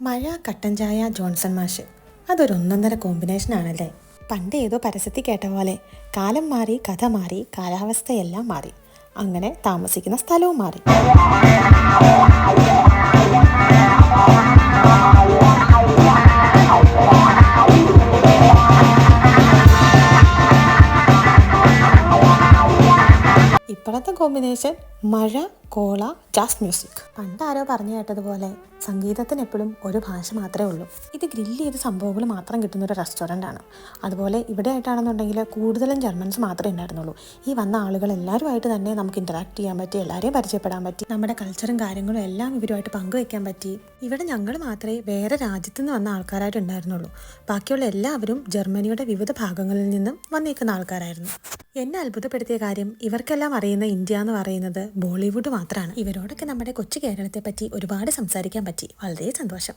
മഴ, കട്ടൻ ചായ, ജോൺസൺ മാഷ്. അതൊരു ഒന്നൊന്നര കോമ്പിനേഷൻ ആണല്ലേ. പണ്ട് ഏതോ പരസ്യത്തിൽ കേട്ട പോലെ കാലം മാറി, കഥ മാറി, കാലാവസ്ഥയെല്ലാം മാറി, അങ്ങനെ താമസിക്കുന്ന സ്ഥലവും മാറി. ഇപ്പോഴത്തെ കോമ്പിനേഷൻ മഴ, കോള, ജാസ് മ്യൂസിക്. പണ്ട് ആരോ പറഞ്ഞു കേട്ടതുപോലെ സംഗീതത്തിന് എപ്പോഴും ഒരു ഭാഷ മാത്രമേ ഉള്ളൂ. ഇത് ഗ്രില്ല് ചെയ്ത സംഭവങ്ങൾ മാത്രം കിട്ടുന്ന ഒരു റെസ്റ്റോറൻ്റ് ആണ്. അതുപോലെ ഇവിടെ ആയിട്ടാണെന്നുണ്ടെങ്കിൽ കൂടുതലും ജർമ്മൻസ് മാത്രമേ ഉണ്ടായിരുന്നുള്ളൂ. ഈ വന്ന ആളുകൾ എല്ലാവരുമായിട്ട് തന്നെ നമുക്ക് ഇൻറ്ററാക്ട് ചെയ്യാൻ പറ്റി, എല്ലാവരെയും പരിചയപ്പെടാൻ പറ്റി, നമ്മുടെ കൾച്ചറും കാര്യങ്ങളും എല്ലാം ഇവരുമായിട്ട് പങ്കുവയ്ക്കാൻ പറ്റി. ഇവിടെ ഞങ്ങൾ മാത്രമേ വേറെ രാജ്യത്തു നിന്ന് വന്ന ആൾക്കാരായിട്ട് ഉണ്ടായിരുന്നുള്ളൂ. ബാക്കിയുള്ള എല്ലാവരും ജർമ്മനിയുടെ വിവിധ ഭാഗങ്ങളിൽ നിന്നും വന്നേക്കുന്ന ആൾക്കാരായിരുന്നു. എന്നെ അത്ഭുതപ്പെടുത്തിയ കാര്യം ഇവർക്കെല്ലാം അറിയുന്ന ഇന്ത്യ എന്ന് പറയുന്നത് ബോളിവുഡ് മാത്രമാണ്. ഇവരോടൊക്കെ നമ്മുടെ കൊച്ചു കേരളത്തെ പറ്റി ഒരുപാട് സംസാരിക്കാൻ പറ്റി. വളരെ സന്തോഷം.